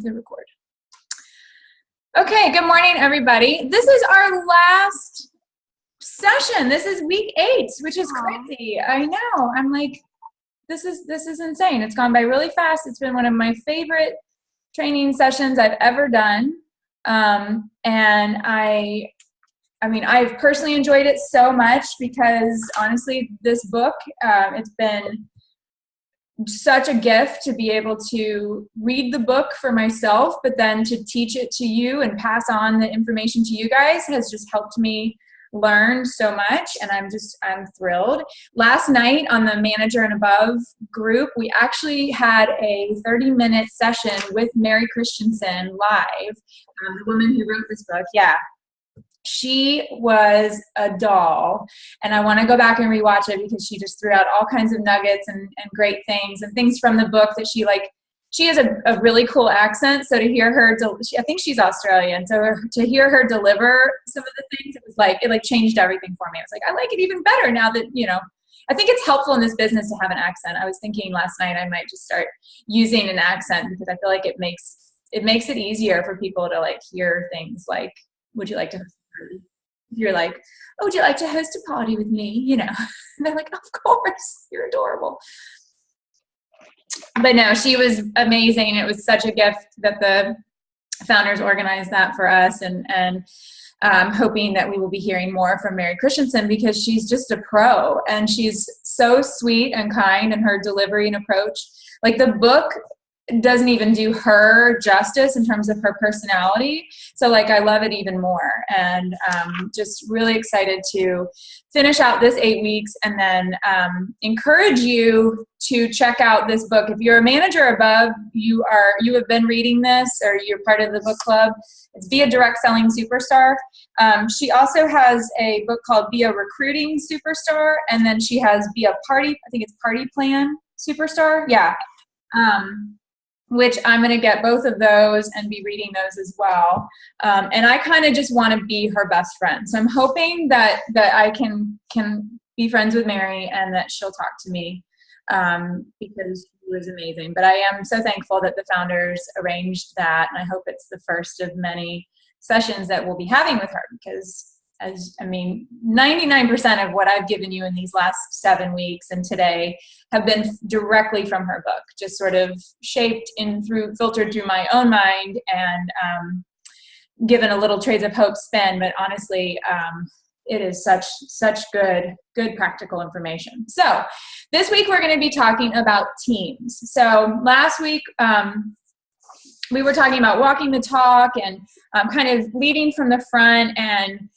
to record. Okay, good morning, everybody. This is our last session. This is week 8, which is crazy. I know. I'm like, this is insane. It's gone by really fast. It's been one of my favorite training sessions I've ever done. And I mean, I've personally enjoyed it so much because honestly, this book, it's been such a gift to be able to read the book for myself, but then to teach it to you and pass on the information to you guys has just helped me learn so much. And I'm thrilled. Last night on the Manager and Above group, we actually had a 30-minute session with Mary Christensen live, the woman who wrote this book. Yeah. She was a doll, and I want to go back and rewatch it because she just threw out all kinds of nuggets and great things and things from the book that she has a really cool accent. So to hear her, I think she's Australian. So to hear her deliver some of the things, it changed everything for me. I was like, I like it even better now that, I think it's helpful in this business to have an accent. I was thinking last night I might just start using an accent because I feel like it makes it easier for people to hear things like, would you like to you're like, oh, would you like to host a party with me? And they're like, of course, you're adorable. But no, she was amazing. It was such a gift that the founders organized that for us, and hoping that we will be hearing more from Mary Christensen because she's just a pro and she's so sweet and kind in her delivery and approach. Like the book doesn't even do her justice in terms of her personality. So I love it even more, and just really excited to finish out this 8 weeks and then encourage you to check out this book. If you're a manager above, you have been reading this or you're part of the book club. It's Be a Direct Selling Superstar. She also has a book called Be a Recruiting Superstar, and then she has Be a Party Plan Superstar. Yeah. Which I'm going to get both of those and be reading those as well. And I kind of just want to be her best friend. So I'm hoping that I can be friends with Mary and that she'll talk to me because she was amazing. But I am so thankful that the founders arranged that. And I hope it's the first of many sessions that we'll be having with her because 99% of what I've given you in these last 7 weeks and today have been directly from her book, just sort of filtered through my own mind and given a little Trades of Hope spin. But honestly, it is such good practical information. So this week we're going to be talking about teams. So last week, we were talking about walking the talk and kind of leading from the front, and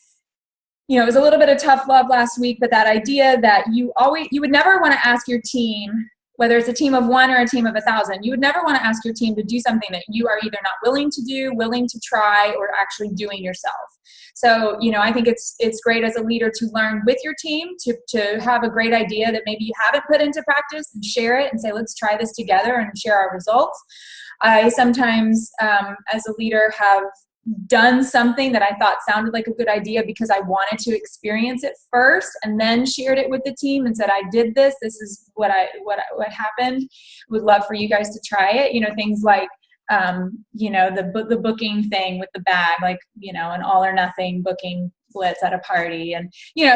it was a little bit of tough love last week, but that idea that you would never want to ask your team, whether it's a team of 1 or a team of 1,000, you would never want to ask your team to do something that you are either not willing to do, willing to try, or actually doing yourself. So, I think it's great as a leader to learn with your team, to have a great idea that maybe you haven't put into practice and share it and say, let's try this together and share our results. I sometimes, as a leader, have done something that I thought sounded like a good idea because I wanted to experience it first and then shared it with the team and said, I did this. This is what happened. Would love for you guys to try it. Things like, the booking thing with the bag, an all or nothing booking blitz at a party and,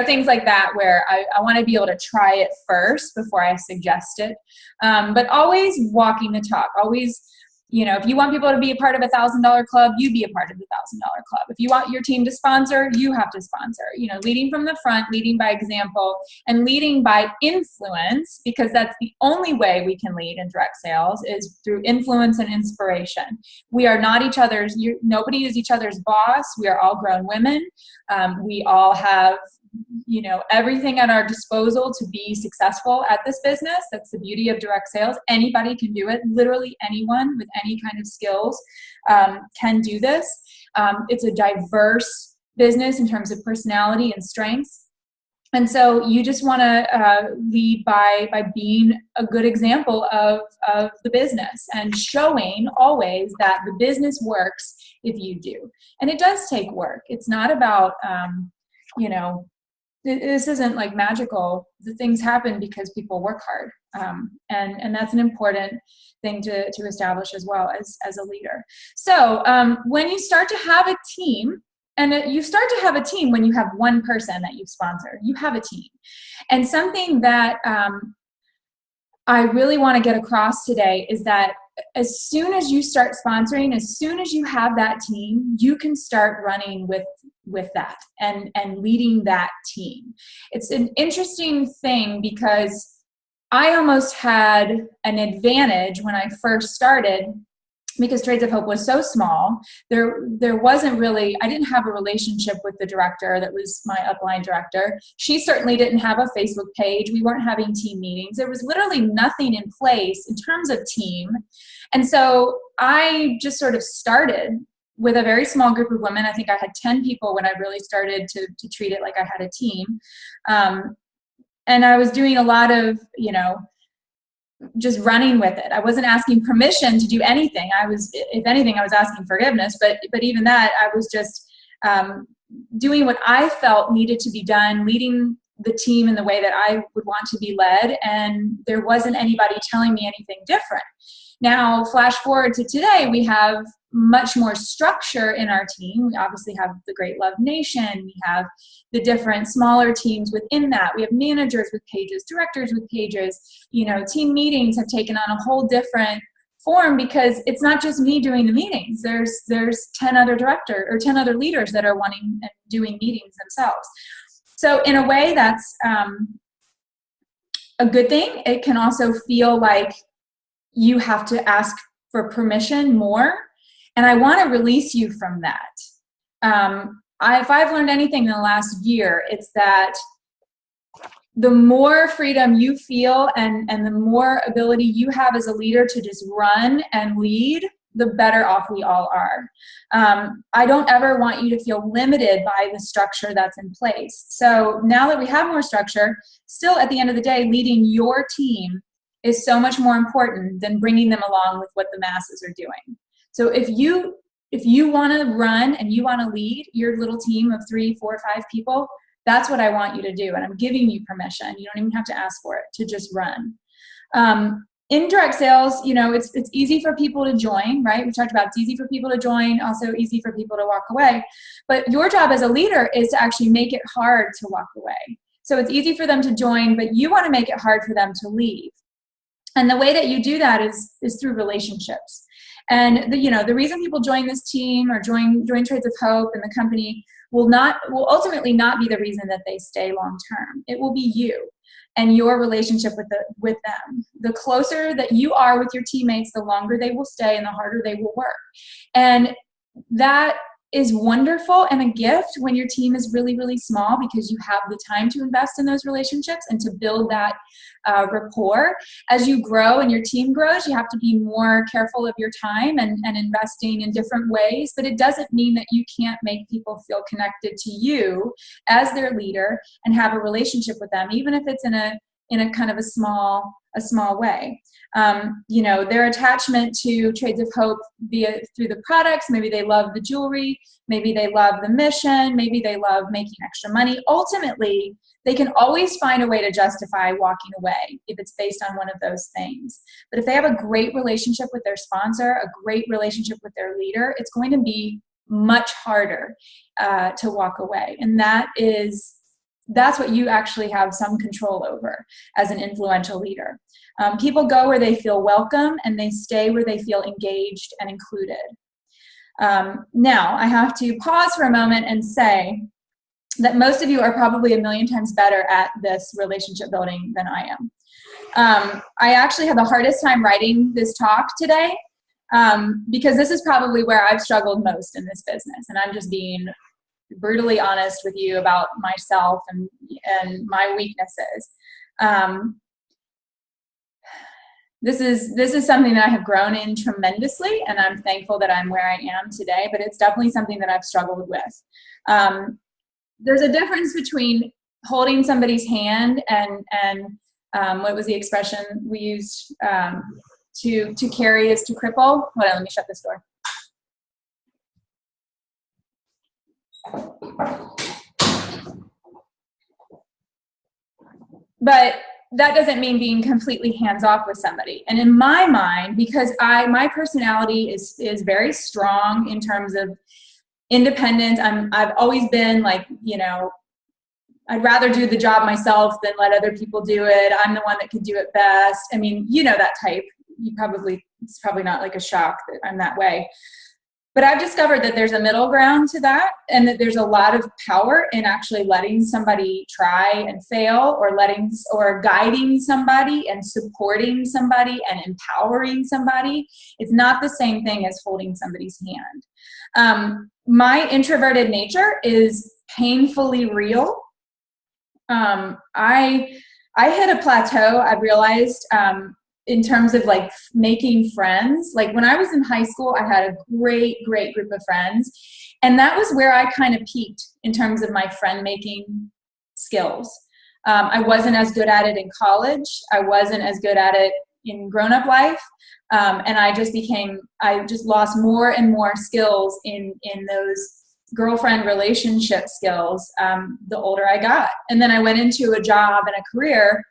things like that where I want to be able to try it first before I suggest it. But always walking the talk, always, if you want people to be a part of $1,000 club, you be a part of the $1,000 club. If you want your team to sponsor, you have to sponsor. Leading from the front, leading by example, and leading by influence, because that's the only way we can lead in direct sales is through influence and inspiration. We are not each other's. Nobody is each other's boss. We are all grown women. We all have everything at our disposal to be successful at this business. That's the beauty of direct sales. Anybody can do it. Literally anyone with any kind of skills can do this. It's a diverse business in terms of personality and strengths. And so you just want to lead by being a good example of the business and showing always that the business works if you do. And it does take work. It's not about, this isn't like magical. The things happen because people work hard. And that's an important thing to establish as well as a leader. So when you start to have a team, and you start to have a team when you have one person that you sponsor, you have a team. And something that I really want to get across today is that as soon as you start sponsoring, as soon as you have that team, you can start running with that and leading that team. It's an interesting thing because I almost had an advantage when I first started because Trades of Hope was so small. There wasn't really, I didn't have a relationship with the director that was my upline director. She certainly didn't have a Facebook page. We weren't having team meetings. There was literally nothing in place in terms of team. And so I just sort of started with a very small group of women. I think I had 10 people when I really started to treat it like I had a team. And I was doing a lot of, just running with it. I wasn't asking permission to do anything. If anything, I was asking forgiveness, but even that, I was just doing what I felt needed to be done, leading the team in the way that I would want to be led, and there wasn't anybody telling me anything different. Now, flash forward to today, we have much more structure in our team. We obviously have the Great Love Nation. We have the different smaller teams within that. We have managers with pages, directors with pages. Team meetings have taken on a whole different form because it's not just me doing the meetings. There's 10 other directors or 10 other leaders that are wanting and doing meetings themselves. So in a way, that's a good thing. It can also feel like you have to ask for permission more. And I want to release you from that. If I've learned anything in the last year, it's that the more freedom you feel and the more ability you have as a leader to just run and lead, the better off we all are. I don't ever want you to feel limited by the structure that's in place. So now that we have more structure, still at the end of the day, leading your team is so much more important than bringing them along with what the masses are doing. So if you want to run and you want to lead your little team of 3, 4, 5 people, that's what I want you to do. And I'm giving you permission. You don't even have to ask for it, to just run. Indirect sales, it's easy for people to join, right? We talked about it's easy for people to join, also easy for people to walk away. But your job as a leader is to actually make it hard to walk away. So it's easy for them to join, but you want to make it hard for them to leave. And the way that you do that is through relationships. And the reason people join this team or join Trades of Hope and the company will ultimately not be the reason that they stay long term. It will be you and your relationship with them. The closer that you are with your teammates, the longer they will stay and the harder they will work. And that is wonderful and a gift when your team is really, really small because you have the time to invest in those relationships and to build that rapport. As you grow and your team grows, you have to be more careful of your time and investing in different ways, but it doesn't mean that you can't make people feel connected to you as their leader and have a relationship with them, even if it's in a kind of a small way. Their attachment to Trades of Hope through the products, maybe they love the jewelry, maybe they love the mission, maybe they love making extra money. Ultimately, they can always find a way to justify walking away if it's based on one of those things. But if they have a great relationship with their sponsor, a great relationship with their leader, it's going to be much harder to walk away. And that's what you actually have some control over as an influential leader. People go where they feel welcome and they stay where they feel engaged and included. Now, I have to pause for a moment and say that most of you are probably 1,000,000 times better at this relationship building than I am. I actually had the hardest time writing this talk today because this is probably where I've struggled most in this business. And I'm just being brutally honest with you about myself and my weaknesses. This is something that I have grown in tremendously, and I'm thankful that I'm where I am today, but it's definitely something that I've struggled with. There's a difference between holding somebody's hand and what was the expression we used to carry is to cripple. Hold on, let me shut this door. But that doesn't mean being completely hands off with somebody. And in my mind, because my personality is very strong in terms of independence. I've always been like, you know, I'd rather do the job myself than let other people do it. I'm the one that could do it best. I mean, you know, that type. It's probably not like a shock that I'm that way. But I've discovered that there's a middle ground to that, and that there's a lot of power in actually letting somebody try and fail, or guiding somebody and supporting somebody and empowering somebody. It's not the same thing as holding somebody's hand. My introverted nature is painfully real. I hit a plateau, I've realized, in terms of like making friends. Like when I was in high school, I had a great group of friends. And that was where I kind of peaked in terms of my friend making skills. I wasn't as good at it in college. I wasn't as good at it in grown-up life. And I just lost more and more skills in those girlfriend relationship skills the older I got. And then I went into a job and a career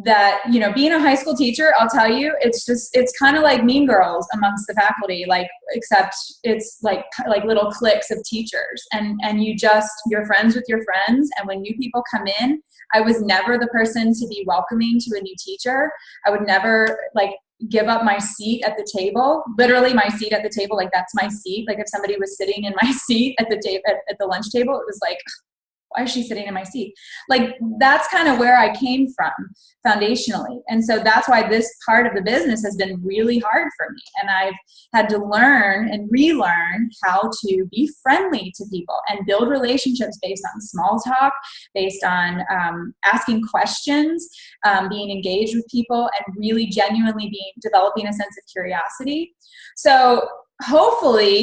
that, you know, being a high school teacher, I'll tell you, it's kind of like Mean Girls amongst the faculty, like, except it's like little cliques of teachers, and you're friends with your friends. And when new people come in, I was never the person to be welcoming to a new teacher. I would never like give up my seat at the table, literally my seat at the table. Like that's my seat. Like if somebody was sitting in my seat at the lunch table, it was like, why is she sitting in my seat? Like that's kind of where I came from foundationally. And so that's why this part of the business has been really hard for me. And I've had to learn and relearn how to be friendly to people and build relationships based on small talk, based on asking questions, being engaged with people, and really genuinely developing a sense of curiosity. So hopefully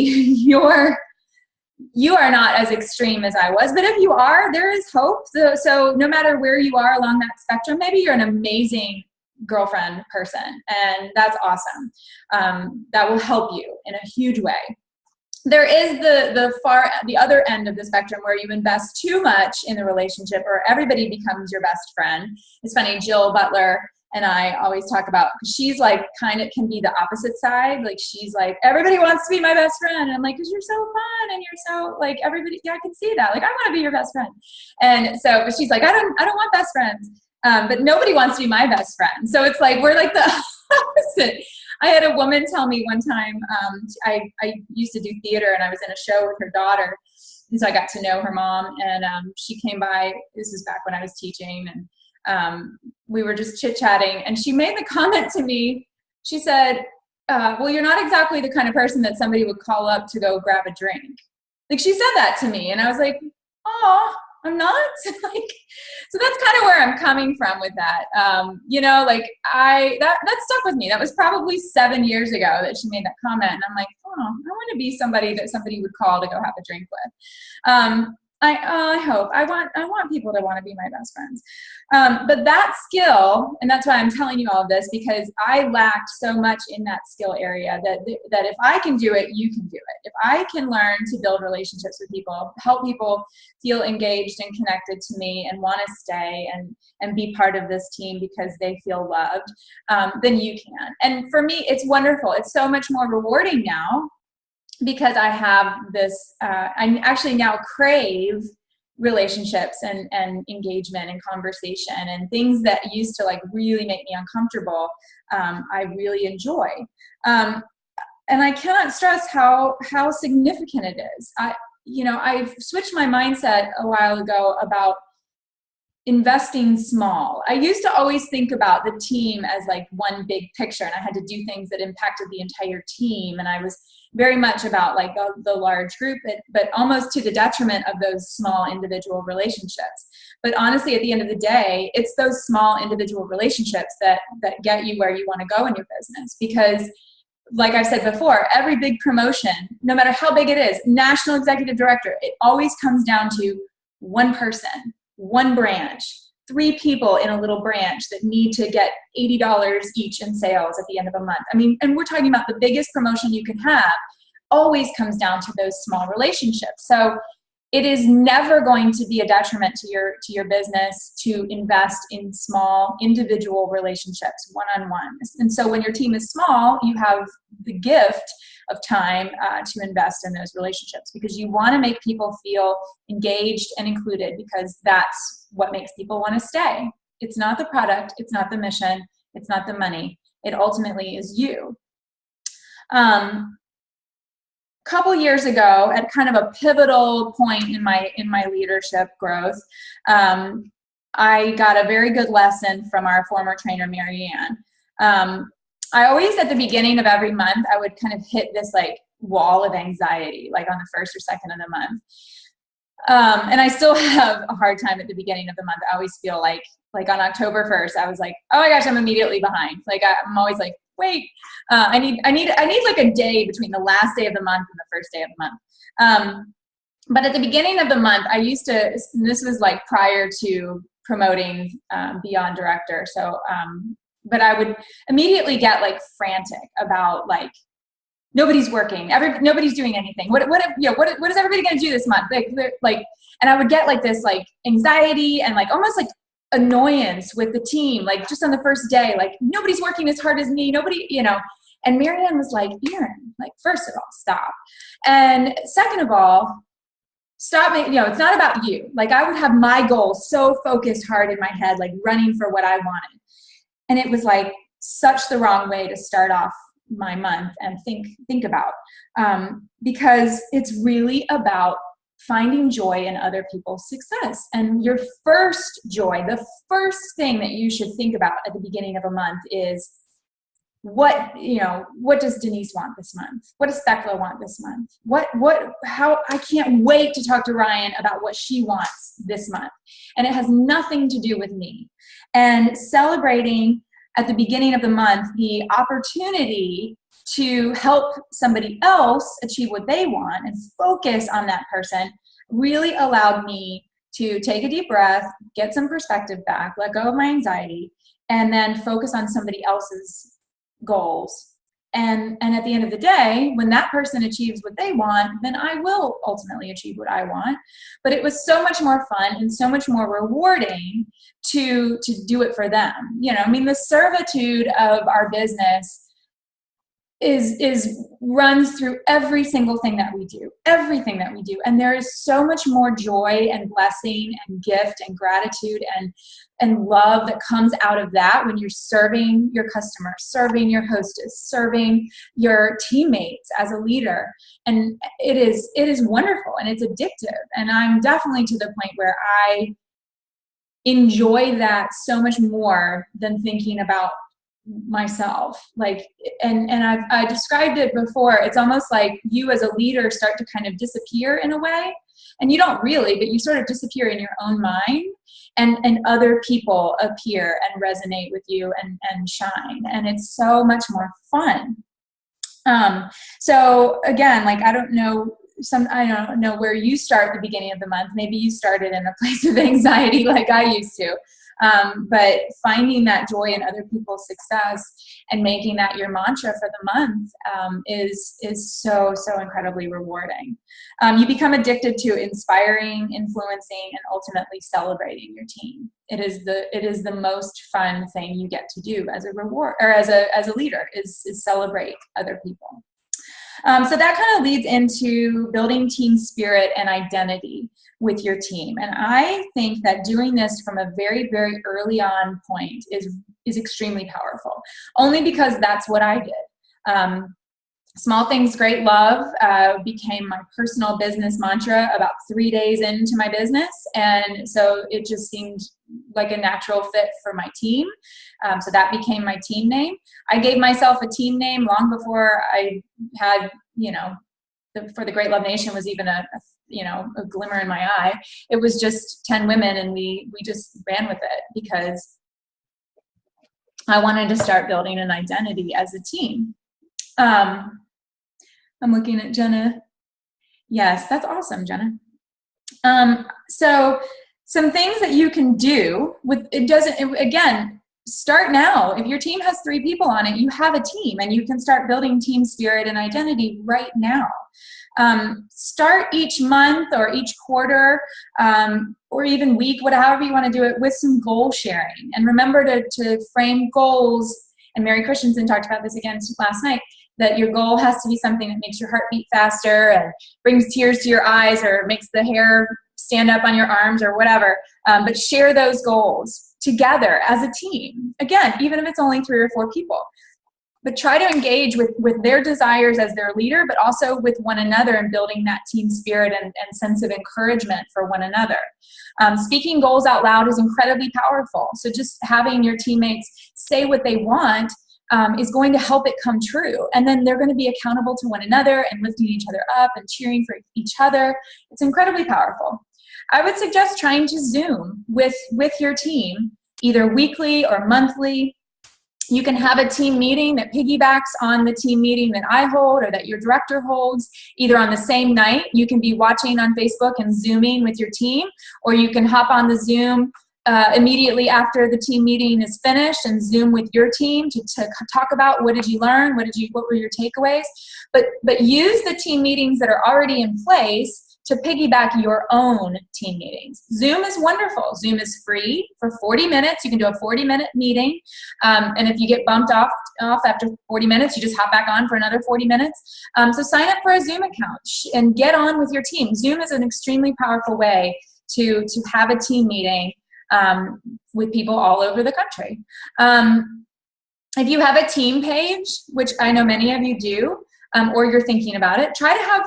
you are not as extreme as I was, but if you are, there is hope. So no matter where you are along that spectrum, maybe you're an amazing girlfriend person, and that's awesome. That will help you in a huge way. There is the other end of the spectrum where you invest too much in the relationship, or everybody becomes your best friend. It's funny, Jill Butler and I always talk about, she's like, kind of can be the opposite side. Like she's like, everybody wants to be my best friend. And I'm like, cause you're so fun and you're so like, everybody, yeah, I can see that. Like, I want to be your best friend. And so, but she's like, I don't want best friends. But nobody wants to be my best friend. So it's like, we're like the opposite. I had a woman tell me one time, I used to do theater, and I was in a show with her daughter. And so I got to know her mom, and she came by. This is back when I was teaching, and we were just chit-chatting, and she made the comment to me. She said, well, you're not exactly the kind of person that somebody would call up to go grab a drink. Like, she said that to me, and I was like, oh, I'm not? Like, so that's kind of where I'm coming from with that. You know, like that stuck with me. That was probably 7 years ago that she made that comment, and I'm like, oh, I want to be somebody that somebody would call to go have a drink with. I hope. I want people to want to be my best friends. But that skill, and that's why I'm telling you all of this, because I lacked so much in that skill area that if I can do it, you can do it. If I can learn to build relationships with people, help people feel engaged and connected to me and want to stay and be part of this team because they feel loved, then you can. And for me, it's wonderful. It's so much more rewarding now, because I have this, I actually now crave relationships and engagement and conversation, and things that used to like really make me uncomfortable, I really enjoy. And I cannot stress how significant it is. I've switched my mindset a while ago about investing small. I used to always think about the team as like one big picture, and I had to do things that impacted the entire team. And I was very much about like the large group, but almost to the detriment of those small individual relationships. But honestly, at the end of the day, it's those small individual relationships that get you where you want to go in your business. Because like I've said before, every big promotion, no matter how big it is, national executive director, it always comes down to one person, one branch, 3 people in a little branch that need to get $80 each in sales at the end of a month. I mean, and we're talking about the biggest promotion you can have, always comes down to those small relationships. So it is never going to be a detriment to your business to invest in small individual relationships, one-on-one. And so when your team is small, you have the gift of time to invest in those relationships, because you want to make people feel engaged and included, because that's what makes people want to stay. It's not the product, it's not the mission, it's not the money. It ultimately is you. Couple years ago, at kind of a pivotal point in my leadership growth, I got a very good lesson from our former trainer, Marianne. I always, at the beginning of every month, I would kind of hit this like wall of anxiety, like on the first or second of the month. And I still have a hard time at the beginning of the month. I always feel like on October 1st, I was like, oh my gosh, I'm immediately behind. Like I'm always like, wait, I need like a day between the last day of the month and the first day of the month. But at the beginning of the month, I used to, this was like prior to promoting Beyond Director. So, but I would immediately get like frantic about like, nobody's working, nobody's doing anything. What is everybody going to do this month? Like, and I would get like this like anxiety and like almost like annoyance with the team, like just on the first day, like nobody's working as hard as me, nobody, and Marianne was like, Erin, like, first of all, stop. And second of all, stop making, it's not about you. Like I would have my goals so focused hard in my head, like running for what I wanted. And it was like such the wrong way to start off my month and think about, because it's really about finding joy in other people's success. And your first joy, the first thing that you should think about at the beginning of a month is what does Denise want this month? What does Thecla want this month? How I can't wait to talk to Ryan about what she wants this month. And it has nothing to do with me. And celebrating at the beginning of the month the opportunity to help somebody else achieve what they want and focus on that person really allowed me to take a deep breath, get some perspective back, let go of my anxiety, and then focus on somebody else's goals. And at the end of the day, when that person achieves what they want, then I will ultimately achieve what I want. But it was so much more fun and so much more rewarding to do it for them. The servitude of our business runs through every single thing that we do, everything that we do. And there is so much more joy and blessing and gift and gratitude and love that comes out of that when you're serving your customers, serving your hostess, serving your teammates as a leader. And it is wonderful and it's addictive. And I'm definitely to the point where I enjoy that so much more than thinking about myself. Like, and I described it before. It's almost like you as a leader start to kind of disappear in a way, and you don't really, but you sort of disappear in your own mind, and other people appear and resonate with you and shine, and it's so much more fun. So again, like I don't know where you start the beginning of the month. Maybe you started in a place of anxiety like I used to. But finding that joy in other people's success and making that your mantra for the month is so incredibly rewarding. You become addicted to inspiring, influencing, and ultimately celebrating your team. It is the most fun thing you get to do as a reward or as a leader is celebrate other people. So that kind of leads into building team spirit and identity with your team. And I think that doing this from a very, very early on point is extremely powerful, only because that's what I did. Small things, great love became my personal business mantra about 3 days into my business. And so it just seemed like a natural fit for my team. So that became my team name. I gave myself a team name long before I had, for the Great Love Nation was even a glimmer in my eye. It was just 10 women, and we just ran with it because I wanted to start building an identity as a team. I'm looking at Jenna. Yes, that's awesome, Jenna. So some things that you can do with again, start now. If your team has 3 people on it, you have a team, and you can start building team spirit and identity right now. Start each month or each quarter, or even week, however you want to do it, with some goal sharing. And remember to frame goals, and Mary Christensen talked about this again last night, that your goal has to be something that makes your heart beat faster and brings tears to your eyes or makes the hair stand up on your arms or whatever. But share those goals together as a team. Again, even if it's only 3 or 4 people. But try to engage with their desires as their leader, but also with one another, and building that team spirit and sense of encouragement for one another. Speaking goals out loud is incredibly powerful. So just having your teammates say what they want is going to help it come true. And then they're going to be accountable to one another and lifting each other up and cheering for each other. It's incredibly powerful. I would suggest trying to Zoom with your team, either weekly or monthly. You can have a team meeting that piggybacks on the team meeting that I hold or that your director holds, either on the same night. You can be watching on Facebook and Zooming with your team, or you can hop on the Zoom immediately after the team meeting is finished and Zoom with your team to talk about what did you learn, what were your takeaways. But use the team meetings that are already in place to piggyback your own team meetings. Zoom is wonderful. Zoom is free for 40 minutes. You can do a 40-minute meeting. And if you get bumped off after 40 minutes, you just hop back on for another 40 minutes. So sign up for a Zoom account and get on with your team. Zoom is an extremely powerful way to have a team meeting with people all over the country. If you have a team page, which I know many of you do, or you're thinking about it, try to have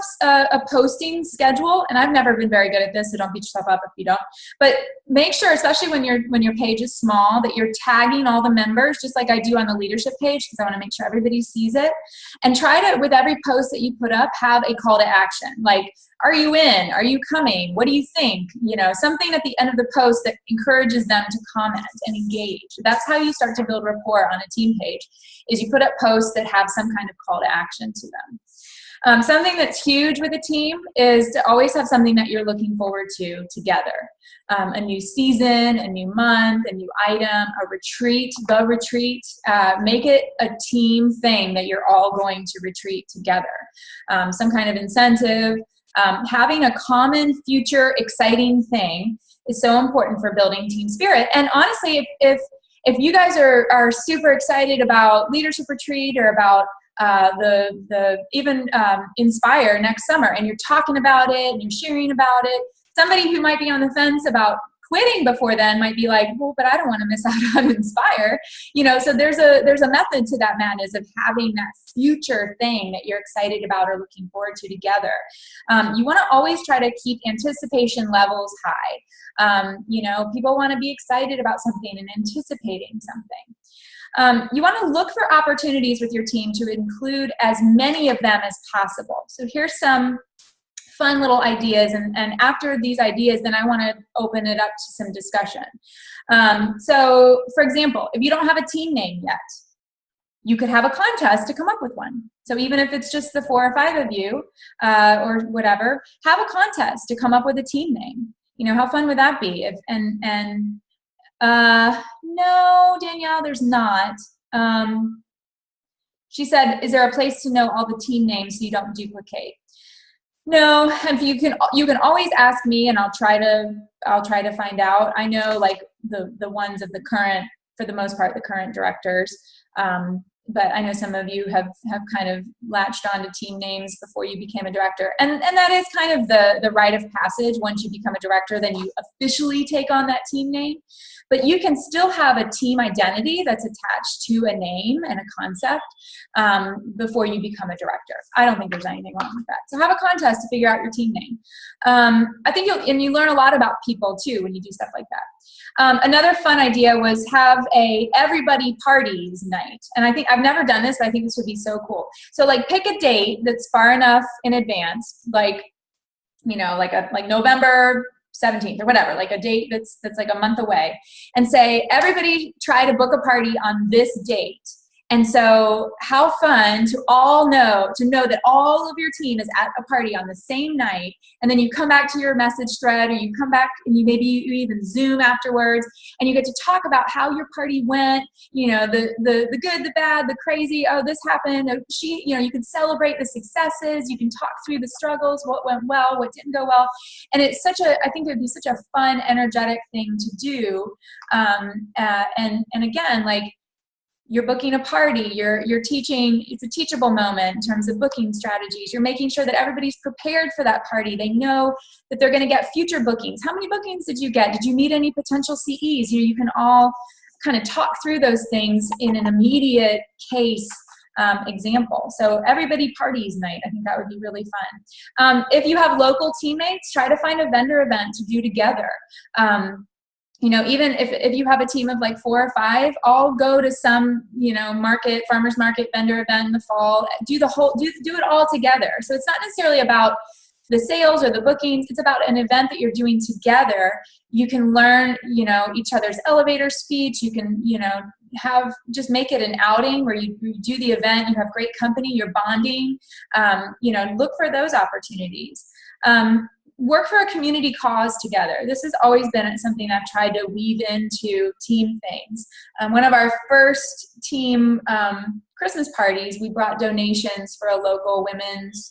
a posting schedule. And I've never been very good at this, so don't beat yourself up if you don't. But make sure, especially when your page is small, that you're tagging all the members, just like I do on the leadership page, because I want to make sure everybody sees it. And try to, with every post that you put up, have a call to action. Like, are you in? Are you coming? What do you think? Something at the end of the post that encourages them to comment and engage. That's how you start to build rapport on a team page, is you put up posts that have some kind of call to action to them. Something that's huge with a team is to always have something that you're looking forward to together. A new season, a new month, a new item, a retreat, the retreat. Make it a team thing that you're all going to retreat together. Some kind of incentive. Having a common future exciting thing is so important for building team spirit. And honestly, if you guys are super excited about leadership retreat or about even Inspire next summer, and you're talking about it and you're sharing about it, somebody who might be on the fence about quitting before then might be like, well, but I don't want to miss out on Inspire. So there's a method to that madness of having that future thing that you're excited about or looking forward to together. You want to always try to keep anticipation levels high. People want to be excited about something and anticipating something. You want to look for opportunities with your team to include as many of them as possible. So here's some fun little ideas, and after these ideas, then I want to open it up to some discussion. So for example, if you don't have a team name yet, you could have a contest to come up with one. So even if it's just the 4 or 5 of you or whatever, have a contest to come up with a team name. How fun would that be? No, Danielle, there's not. She said, is there a place to know all the team names so you don't duplicate? No, if you can always ask me, and I'll try to find out. I know, like, the ones of the current, for the most part, the current directors. But I know some of you have kind of latched on to team names before you became a director. And that is kind of the rite of passage. Once you become a director, then you officially take on that team name. But you can still have a team identity that's attached to a name and a concept before you become a director. I don't think there's anything wrong with that. So have a contest to figure out your team name. I think you learn a lot about people too when you do stuff like that. Another fun idea was have a everybody parties night. And I think I've never done this, but I think this would be so cool. So like pick a date that's far enough in advance, like November 17th or whatever, like a date that's like a month away, and say, everybody try to book a party on this date And so how fun to know that all of your team is at a party on the same night, and then you come back to your message thread, or you come back and you even Zoom afterwards, and you get to talk about how your party went, the good, the bad, the crazy, oh, this happened, you can celebrate the successes, you can talk through the struggles, what went well, what didn't go well. And it's I think it would be such a fun, energetic thing to do. And again, like, you're booking a party, you're teaching, it's a teachable moment in terms of booking strategies. You're making sure that everybody's prepared for that party. They know that they're going to get future bookings. How many bookings did you get? Did you meet any potential CEs? You can all kind of talk through those things in an immediate case example. So everybody parties night. I think that would be really fun. If you have local teammates, try to find a vendor event to do together. Even if you have a team of like 4 or 5, all go to some, farmers market, vendor event in the fall, do it all together. So it's not necessarily about the sales or the bookings. It's about an event that you're doing together. You can learn, each other's elevator speech. You can, just make it an outing where you do the event, you have great company, you're bonding, look for those opportunities. Work for a community cause together. This has always been something I've tried to weave into team things. One of our first team Christmas parties, we brought donations for a local women's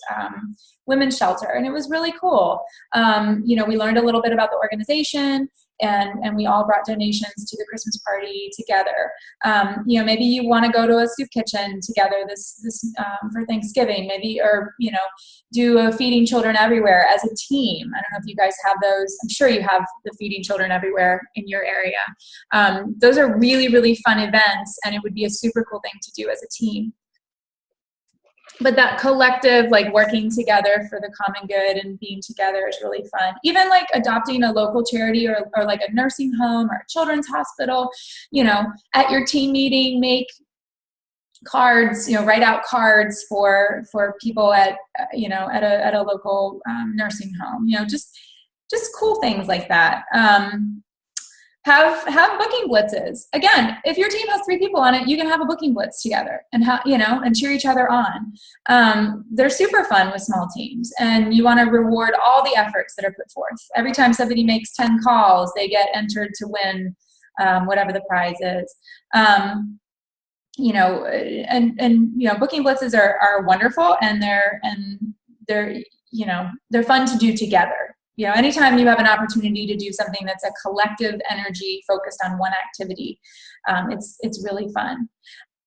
shelter, and it was really cool. We learned a little bit about the organization, and we all brought donations to the Christmas party together. Maybe you want to go to a soup kitchen together this for Thanksgiving, or do a Feeding Children Everywhere as a team. I don't know if you guys have those. I'm sure you have the Feeding Children Everywhere in your area. Those are really, really fun events, and it would be a super cool thing to do as a team. But that collective, like, working together for the common good and being together is really fun. Even like adopting a local charity or like a nursing home or a children's hospital, at your team meeting, make cards, write out cards for people at a local nursing home, just cool things like that. Have booking blitzes. Again, if your team has 3 people on it, you can have a booking blitz together and and cheer each other on. They're super fun with small teams, and you want to reward all the efforts that are put forth. Every time somebody makes 10 calls, they get entered to win whatever the prize is. Booking blitzes are wonderful, and they're fun to do together. Anytime you have an opportunity to do something that's a collective energy focused on one activity, it's really fun.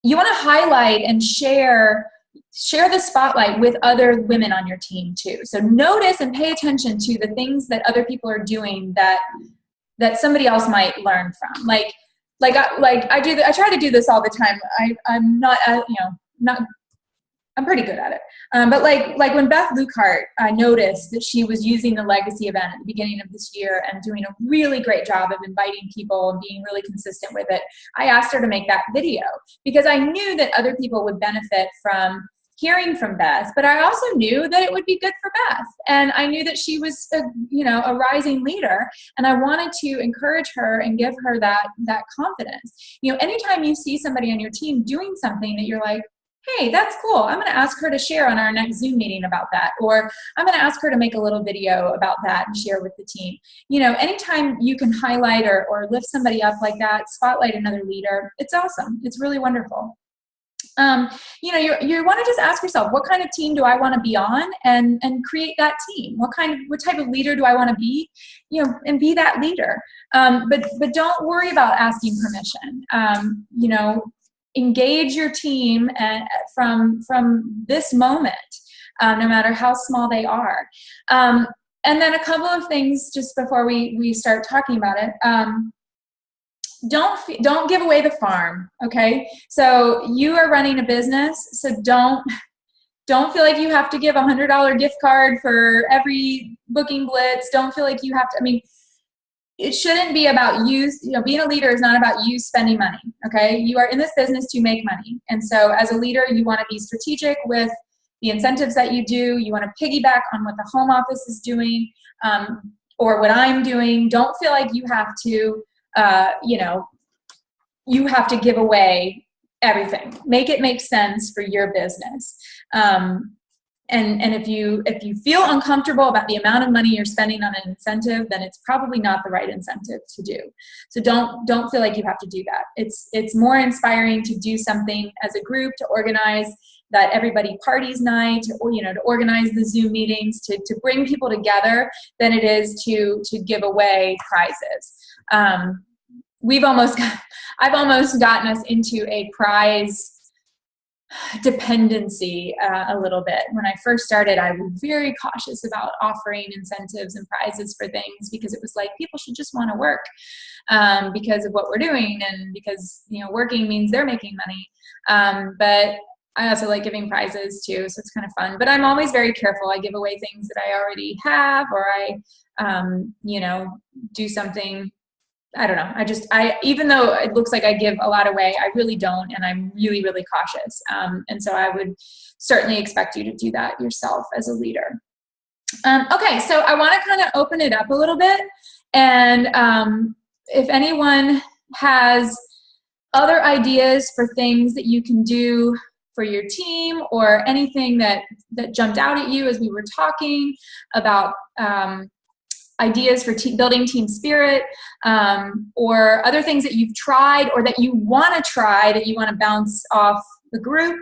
You want to highlight and share the spotlight with other women on your team too. So notice and pay attention to the things that other people are doing that somebody else might learn from. I try to do this all the time. I'm pretty good at it. But like when Beth Lukehart, I noticed that she was using the legacy event at the beginning of this year and doing a really great job of inviting people and being really consistent with it. I asked her to make that video because I knew that other people would benefit from hearing from Beth, but I also knew that it would be good for Beth. And I knew that she was a rising leader, and I wanted to encourage her and give her that confidence. Anytime you see somebody on your team doing something that you're like, hey, that's cool, I'm going to ask her to share on our next Zoom meeting about that, or I'm going to ask her to make a little video about that and share with the team. Anytime you can highlight or lift somebody up like that, spotlight another leader, it's awesome. It's really wonderful. You want to just ask yourself, what kind of team do I want to be on, and create that team. What type of leader do I want to be, and be that leader. But don't worry about asking permission. Engage your team from this moment, no matter how small they are. And then a couple of things just before we start talking about it. Don't give away the farm, okay? So you are running a business, so don't feel like you have to give $100 gift card for every booking blitz. Don't feel like you have to, it shouldn't be about you. Being a leader is not about you spending money, okay? You are in this business to make money. And so as a leader, you want to be strategic with the incentives that you do. You want to piggyback on what the home office is doing, or what I'm doing. Don't feel like you have to, you have to give away everything. Make it make sense for your business. And if you feel uncomfortable about the amount of money you're spending on an incentive, then it's probably not the right incentive to do. So don't feel like you have to do that. It's more inspiring to do something as a group, to organize that everybody parties night, or to organize the Zoom meetings, to bring people together, than it is to give away prizes. I've almost gotten us into a prize dependency a little bit. When I first started, I was very cautious about offering incentives and prizes for things, because it was like people should just want to work because of what we're doing, and because working means they're making money. But I also like giving prizes too, so it's kind of fun. But I'm always very careful. I give away things that I already have, or I do something. I don't know. Even though it looks like I give a lot away, I really don't. And I'm really, really cautious. And so I would certainly expect you to do that yourself as a leader. Okay. So I want to kind of open it up a little bit. And if anyone has other ideas for things that you can do for your team, or anything that jumped out at you as we were talking about, ideas for building team spirit, or other things that you've tried or that you want to try, that you want to bounce off the group,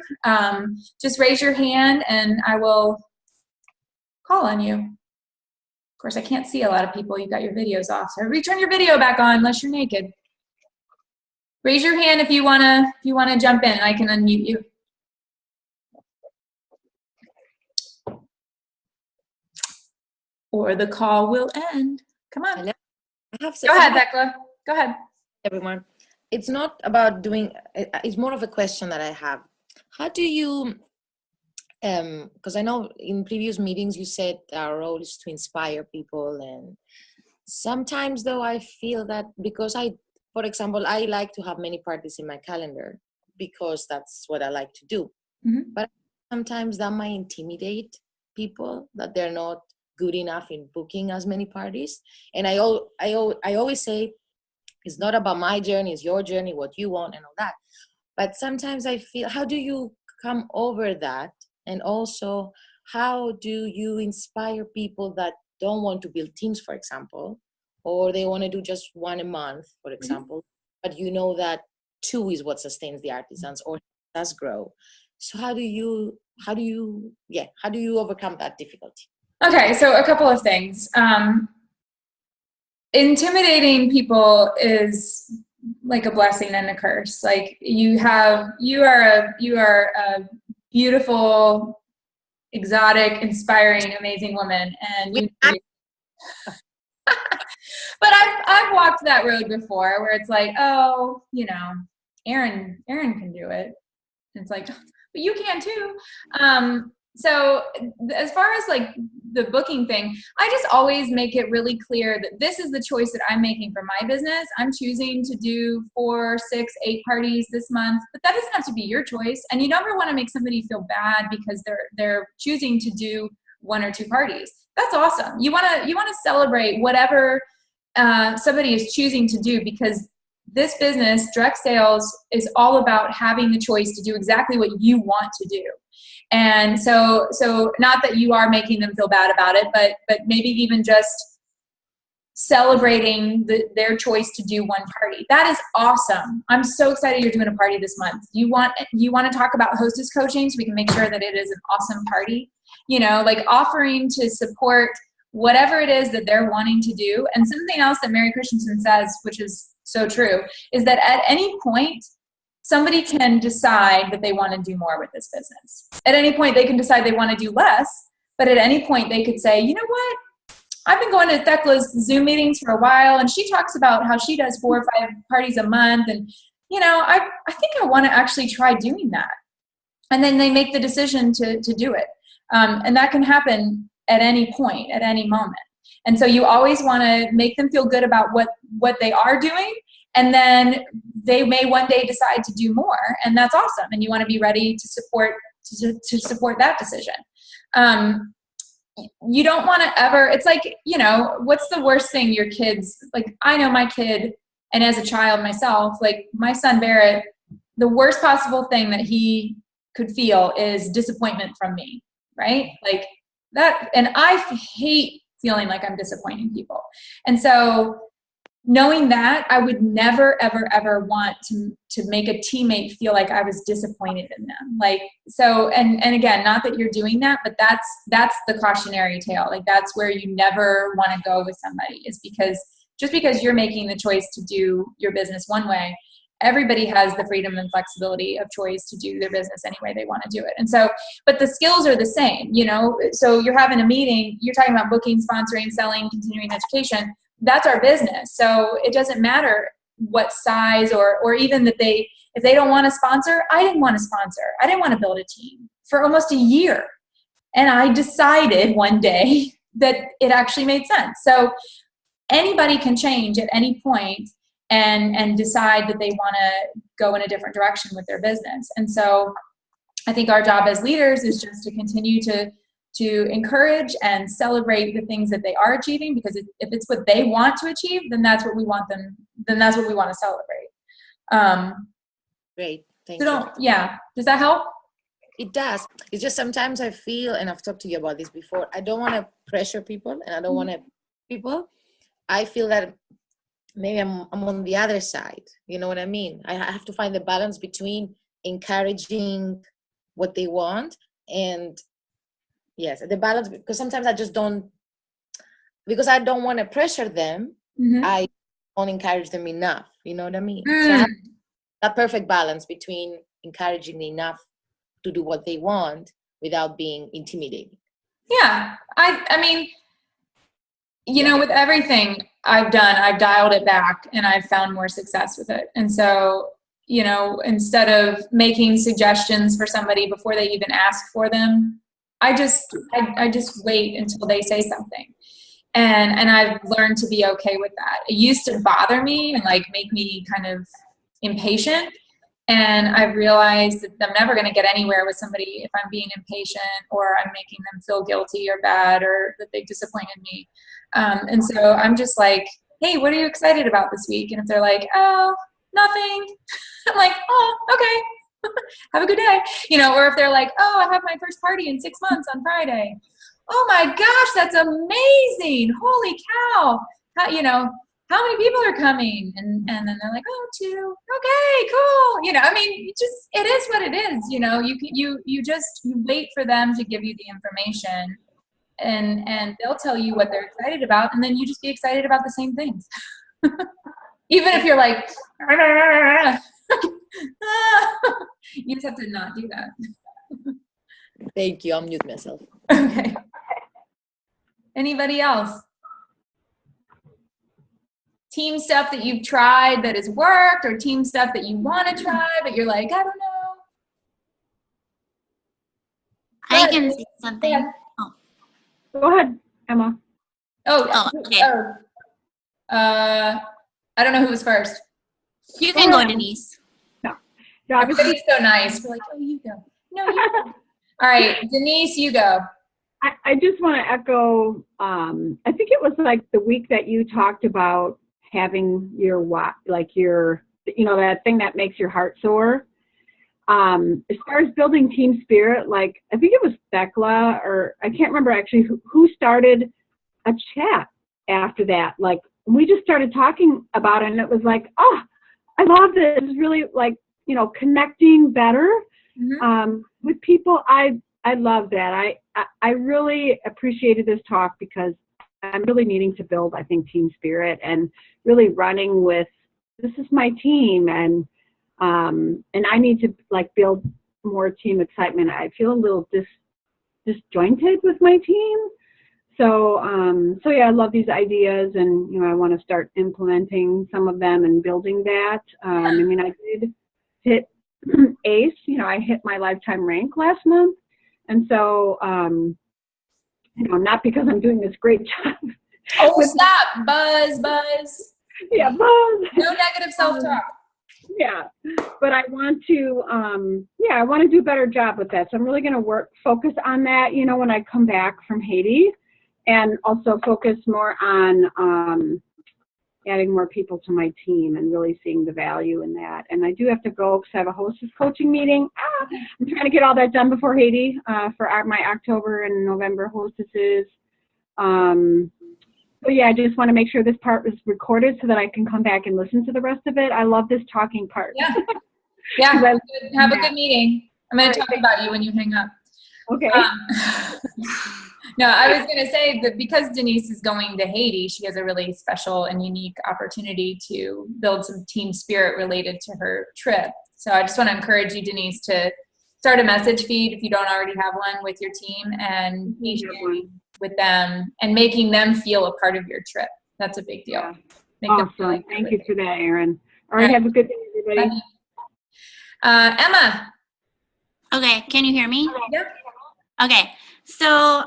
just raise your hand and I will call on you. Of course, I can't see a lot of people. You've got your videos off, so return your video back on unless you're naked. Raise your hand if you wanna jump in. I can unmute you. Or the call will end. Come on. Hello. Go ahead, Thecla. Go ahead. Everyone. It's not about doing, it's more of a question that I have. How do you, because I know in previous meetings you said our role is to inspire people, and sometimes though I feel that because for example, I like to have many parties in my calendar because that's what I like to do. Mm-hmm. But sometimes that might intimidate people, that they're not good enough in booking as many parties. And I always say, it's not about my journey, it's your journey, what you want and all that. But sometimes I feel, how do you come over that? And also, how do you inspire people that don't want to build teams, for example, or they want to do just one a month, for example, mm-hmm. but you know that 2 is what sustains the artisans or does grow. So how do you overcome that difficulty? Okay, so a couple of things. Intimidating people is like a blessing and a curse. Like you are a beautiful, exotic, inspiring, amazing woman, and but I've walked that road before, where it's like, oh, Erin can do it. And it's like, but you can too. So as far as like the booking thing, I just always make it really clear that this is the choice that I'm making for my business. I'm choosing to do 4, 6, 8 parties this month, but that doesn't have to be your choice. And you never want to make somebody feel bad because they're choosing to do 1 or 2 parties. That's awesome. You want to celebrate whatever somebody is choosing to do, because this business, direct sales, is all about having the choice to do exactly what you want to do. And so not that you are making them feel bad about it, but maybe even just celebrating their choice to do 1 party. That is awesome. I'm so excited you're doing a party this month. You want to talk about hostess coaching so we can make sure that it is an awesome party, like offering to support whatever it is that they're wanting to do. And something else that Mary Christensen says, which is so true, is that at any point, somebody can decide that they want to do more with this business. At any point, they can decide they want to do less, but at any point, they could say, you know what? I've been going to Thecla's Zoom meetings for a while, and she talks about how she does 4 or 5 parties a month, and, I think I want to actually try doing that. And then they make the decision to do it. And that can happen at any point, at any moment. And so you always want to make them feel good about what they are doing, and then they may one day decide to do more, and that's awesome. And you want to be ready to support that decision. You don't want to ever, it's like, what's the worst thing your kids, like I know my kid, and as a child myself, like my son Barrett the worst possible thing that he could feel is disappointment from me, right? Like that. And I hate feeling like I'm disappointing people. And so knowing that, I would never, ever, ever want to make a teammate feel like I was disappointed in them. Like, so, and again, not that you're doing that, but that's the cautionary tale. Like, that's where you never want to go with somebody, is because just because you're making the choice to do your business one way, everybody has the freedom and flexibility of choice to do their business any way they want to do it. And so, but the skills are the same, you know. So you're having a meeting, you're talking about booking, sponsoring, selling, continuing education. That's our business. So it doesn't matter what size or even that if they don't want to sponsor, I didn't want to sponsor. I didn't want to build a team for almost a year. And I decided one day that it actually made sense. So anybody can change at any point and decide that they want to go in a different direction with their business. And so I think our job as leaders is just to continue to encourage and celebrate the things that they are achieving, because if it's what they want to achieve, then that's what we want them, then that's what we want to celebrate. Great. Thank you. Yeah. Does that help? It does. It's just sometimes I feel, and I've talked to you about this before, I don't want to pressure people, and I don't want to people. I feel that maybe I'm on the other side. You know what I mean? I have to find the balance between encouraging what they want and yes, the balance, because sometimes I just don't, because I don't want to pressure them, I don't encourage them enough. You know what I mean? So I have that perfect balance between encouraging enough to do what they want without being intimidating. Yeah. I mean, you know, with everything I've done, I've dialed it back and I've found more success with it. And so, you know, instead of making suggestions for somebody before they even ask for them, I just wait until they say something. And I've learned to be okay with that. It used to bother me and like make me kind of impatient. And I've realized that I'm never going to get anywhere with somebody if I'm being impatient or I'm making them feel guilty or bad or that they disappointed me. And so I'm just like, hey, what are you excited about this week? And if they're like, oh, nothing, I'm like, oh, okay, have a good day. You know, or if they're like, oh, I have my first party in 6 months on Friday. Oh my gosh, that's amazing. Holy cow. You know, how many people are coming? And then they're like, oh, 2. Okay, cool. You know, I mean, it is what it is. You know, you wait for them to give you the information and they'll tell you what they're excited about. And then you just be excited about the same things. Even if you're like, you just have to not do that. Thank you. I'll mute myself. Okay. Anybody else? Team stuff that you've tried that has worked, or team stuff that you want to try, but you're like, I don't know. I can say something. Yeah. Oh. Go ahead, Emma. Oh, okay. I don't know who was first. You can go, Denise. No, everybody's so nice. We're like, oh, you go. No, you go. All right, Denise, you go. I just want to echo, I think it was like the week that you talked about having your, like your, you know, that thing that makes your heart soar. As far as building team spirit, like, I think it was Thekla, or I can't remember actually who started a chat after that. Like, we just started talking about it and it was like, oh, I love this. It's really like, you know, connecting better with people. I love that. I really appreciated this talk because I'm really needing to build, I think, team spirit and really running with, this is my team, and I need to like build more team excitement. I feel a little disjointed with my team. So yeah, I love these ideas, and you know, I want to start implementing some of them and building that. I mean, I did hit ACE. You know, I hit my lifetime rank last month. And so, you know, not because I'm doing this great job. Oh, stop. Buzz. Yeah, buzz. No negative self-talk. Yeah, but I want to, I want to do a better job with that. So I'm really going to focus on that, you know, when I come back from Haiti, and also focus more on adding more people to my team and really seeing the value in that. And I do have to go because I have a hostess coaching meeting. I'm trying to get all that done before Haiti for my October and November hostesses. So yeah, I just want to make sure this part was recorded so that I can come back and listen to the rest of it. I love this talking part. Yeah. Yeah. Have a good meeting. I'm going to talk about you when you hang up. Okay. No, I was going to say that because Denise is going to Haiti, she has a really special and unique opportunity to build some team spirit related to her trip. So I just want to encourage you, Denise, to start a message feed if you don't already have one with your team and be sharing with them and making them feel a part of your trip. That's a big deal. Yeah. Make them feel Awesome. like Thank you for that, Erin. All right. Have a good day, everybody. Emma. Okay, can you hear me? Yep. Okay, so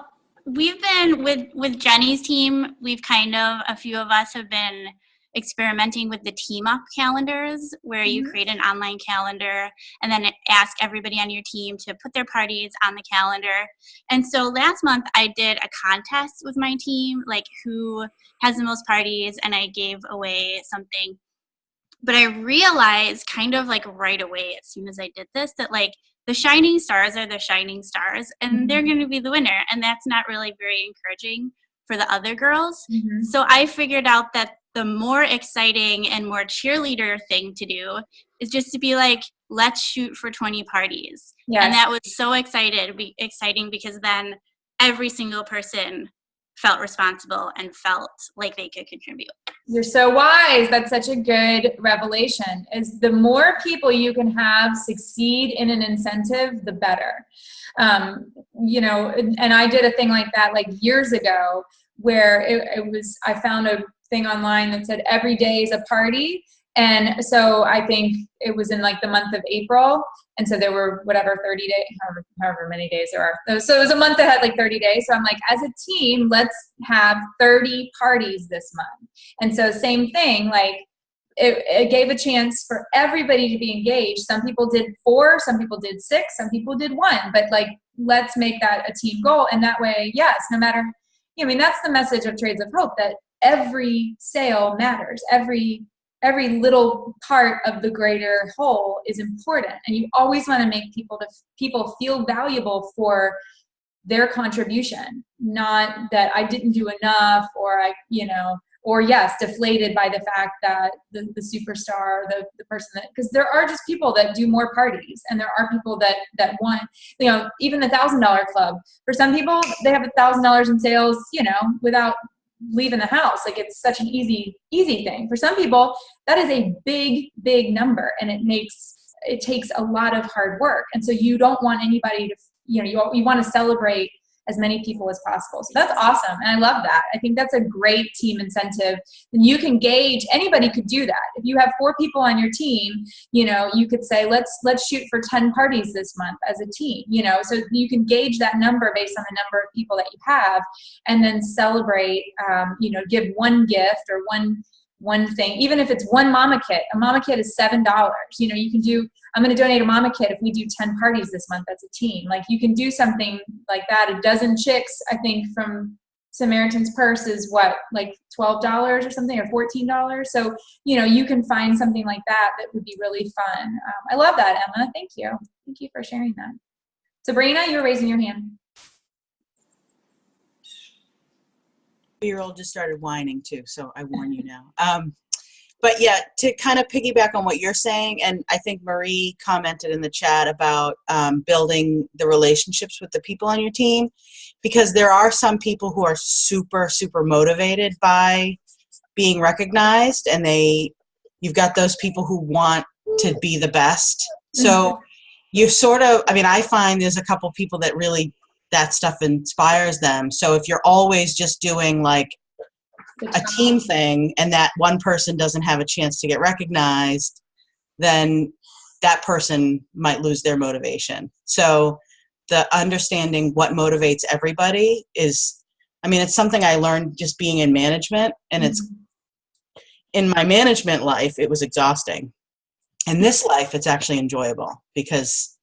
we've been with Jenny's team, we've a few of us have been experimenting with the team up calendars where you create an online calendar and then ask everybody on your team to put their parties on the calendar. And so last month I did a contest with my team, like who has the most parties, and I gave away something. But I realized right away as soon as I did this that the shining stars are the shining stars and they're going to be the winner. And that's not really very encouraging for the other girls. Mm-hmm. So I figured out that the more exciting and more cheerleader thing to do is just to be let's shoot for 20 parties. Yes. And that was so exciting because then every single person felt responsible and felt like they could contribute. You're so wise. That's such a good revelation. Is the more people you can have succeed in an incentive, the better. And I did a thing like that years ago where I found a thing online that said every day is a party. And so I think it was in the month of April. And so there were 30 days, however many days there are. So it was a month that had 30 days. So I'm as a team, let's have 30 parties this month. And so same thing, it gave a chance for everybody to be engaged. Some people did 4, some people did 6, some people did 1, but let's make that a team goal. And that way, yes, no matter, that's the message of Trades of Hope, that every sale matters. Every little part of the greater whole is important, and you always want to make people feel valuable for their contribution, not that I didn't do enough or yes, deflated by the fact that the superstar, the person that, because there are just people that do more parties, and there are people that want, even the $1,000 club. For some people, they have $1,000 in sales, without leaving the house. It's such an easy thing. For some people, that is a big number, and it takes a lot of hard work. And so you don't want anybody to, you want to celebrate as many people as possible. So that's awesome. And I love that. I think that's a great team incentive. And you can gauge, anybody could do that. If you have 4 people on your team, you could say, let's shoot for 10 parties this month as a team, so you can gauge that number based on the number of people that you have, and then celebrate, give one gift or one thing, even if it's one mama kit. A mama kit is $7. You can do, I'm going to donate a mama kit if we do 10 parties this month as a team. You can do something like that. A dozen chicks, I think, from Samaritan's Purse is what, $12 or something, or $14. So, you can find something like that would be really fun. I love that, Emma. Thank you. Thank you for sharing that. Sabrina, you were raising your hand. 2-year-old just started whining too, so I warn you now. But yeah, to kind of piggyback on what you're saying, and I think Marie commented in the chat about building the relationships with the people on your team, because there are some people who are super motivated by being recognized, and you've got those people who want to be the best. So you I find there's a couple people that really, that stuff inspires them. So if you're always just doing a team thing and that one person doesn't have a chance to get recognized, then that person might lose their motivation. So the understanding what motivates everybody is, it's something I learned just being in management, and it's in my management life, it was exhausting. In this life, it's actually enjoyable because,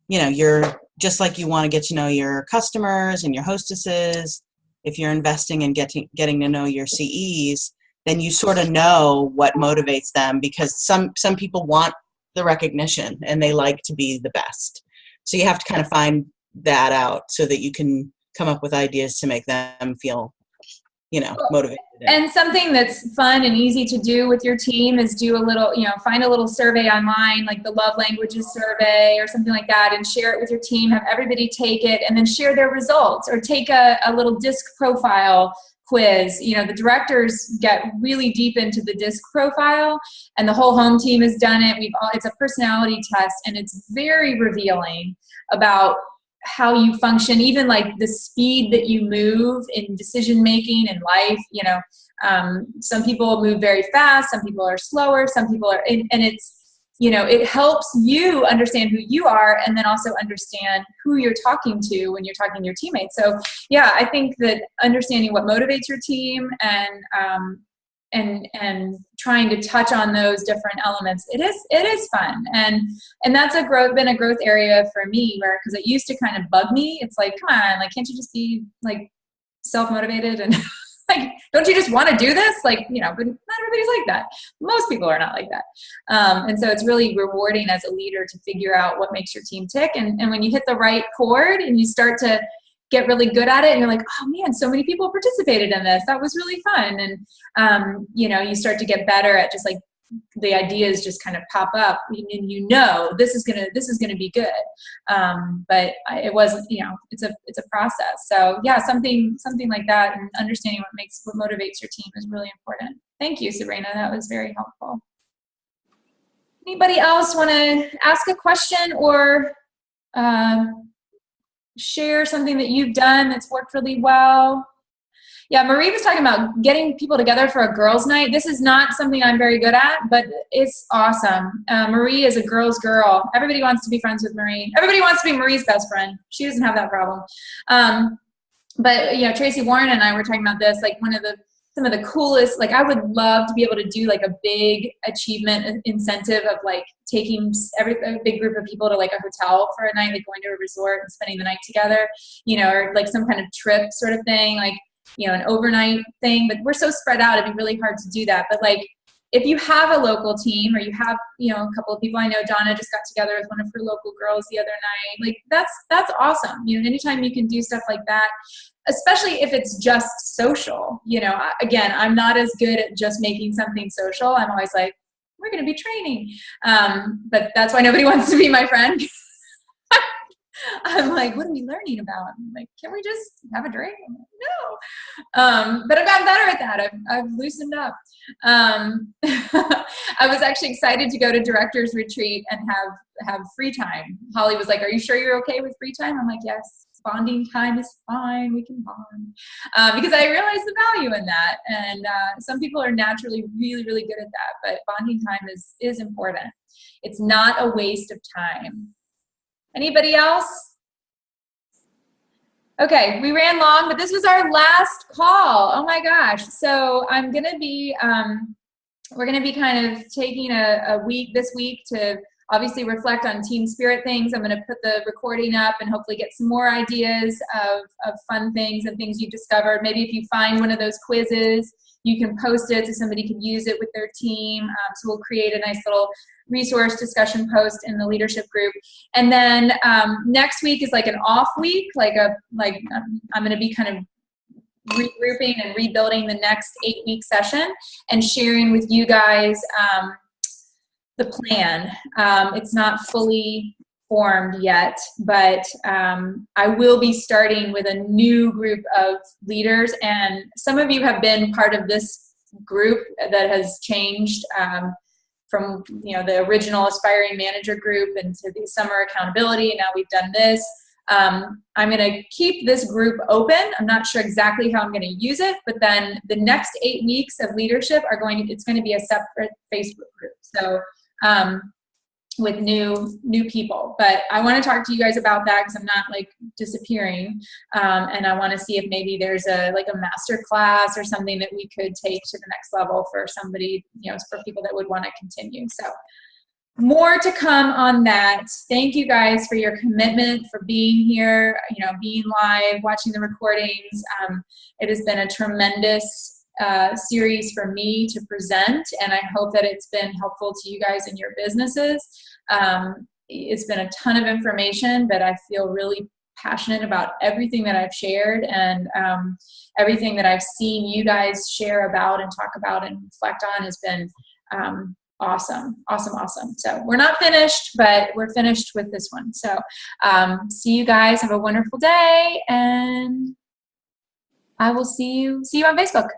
you're just you want to get to know your customers and your hostesses. If you're investing in getting to know your CEs, then you sort of know what motivates them, because some people want the recognition and they like to be the best. So you have to kind of find that out so that you can come up with ideas to make them feel, motivated. And something that's fun and easy to do with your team is do a little, find a little survey online, like the love languages survey or something like that, and share it with your team, have everybody take it, and then share their results, or take a little DISC profile quiz. The directors get really deep into the DISC profile, and the whole home team has done it. It's a personality test, and it's very revealing about how you function, even like the speed that you move in decision making in life. Some people move very fast, some people are slower, some people are, and it's, it helps you understand who you are, and then also understand who you're talking to when you're talking to your teammates. So yeah, I think that understanding what motivates your team and trying to touch on those different elements, it is fun, and that's been a growth area for me, where, because it used to kind of bug me. It's like, come on, like, can't you just be like self-motivated and like, don't you just want to do this? Like, but not everybody's like that. Most people are not like that. And so it's really rewarding as a leader to figure out what makes your team tick, and when you hit the right chord and you start to get really good at it, and you're like, oh man, so many people participated in this. That was really fun. And, you start to get better at just like, the ideas just kind of pop up, and this is gonna be good. But it wasn't, it's a process. So yeah, something like that, and understanding what motivates your team is really important. Thank you, Sabrina. That was very helpful. Anybody else want to ask a question or share something that you've done that's worked really well? Yeah, Marie was talking about getting people together for a girls' night. This is not something I'm very good at, but it's awesome. Marie is a girl's girl. Everybody wants to be friends with Marie. Everybody wants to be Marie's best friend. She doesn't have that problem. But Tracy Warren and I were talking about this, like some of the coolest, like I would love to be able to do like a big achievement incentive of like taking a big group of people to like a hotel for a night, like going to a resort and spending the night together, or like some kind of trip sort of thing, like, an overnight thing. But we're so spread out, it'd be really hard to do that. But like, if you have a local team, or you have, a couple of people, I know Donna just got together with one of her local girls the other night, like that's awesome. Anytime you can do stuff like that, especially if it's just social. Again, I'm not as good at just making something social. I'm always like, we're going to be training. But that's why nobody wants to be my friend. I'm like, what are we learning about? I'm like, can we just have a drink? I'm like, no. But I've gotten better at that. I've loosened up. I was actually excited to go to director's retreat and have free time. Holly was like, are you sure you're okay with free time? I'm like, yes, bonding time is fine. We can bond. Because I realize the value in that. And some people are naturally really, really good at that. But bonding time is important. It's not a waste of time. Anybody else? Okay, we ran long, but this was our last call. Oh my gosh. So I'm going to be, we're going to be kind of taking a week this week to obviously reflect on team spirit things. I'm going to put the recording up and hopefully get some more ideas of fun things and things you've discovered. Maybe if you find one of those quizzes, you can post it so somebody can use it with their team. So we'll create a nice little resource discussion post in the leadership group. And then next week is like an off week, I'm going to be kind of regrouping and rebuilding the next 8-week session and sharing with you guys the plan. It's not fully formed yet, but I will be starting with a new group of leaders, and some of you have been part of this group that has changed from the original aspiring manager group into the summer accountability. Now we've done this. I'm going to keep this group open. I'm not sure exactly how I'm going to use it, but then the next 8 weeks of leadership it's going to be a separate Facebook group. So with new people, but I want to talk to you guys about that because I'm not like disappearing, and I want to see if maybe there's a master class or something that we could take to the next level for somebody, for people that would want to continue. So more to come on that. Thank you guys for your commitment, for being here, being live, watching the recordings. It has been a tremendous series for me to present, and I hope that it's been helpful to you guys in your businesses. It's been a ton of information, but I feel really passionate about everything that I've shared, and everything that I've seen you guys share about and talk about and reflect on has been awesome. So we're not finished, but we're finished with this one. So see you guys. Have a wonderful day, and I will see you on Facebook.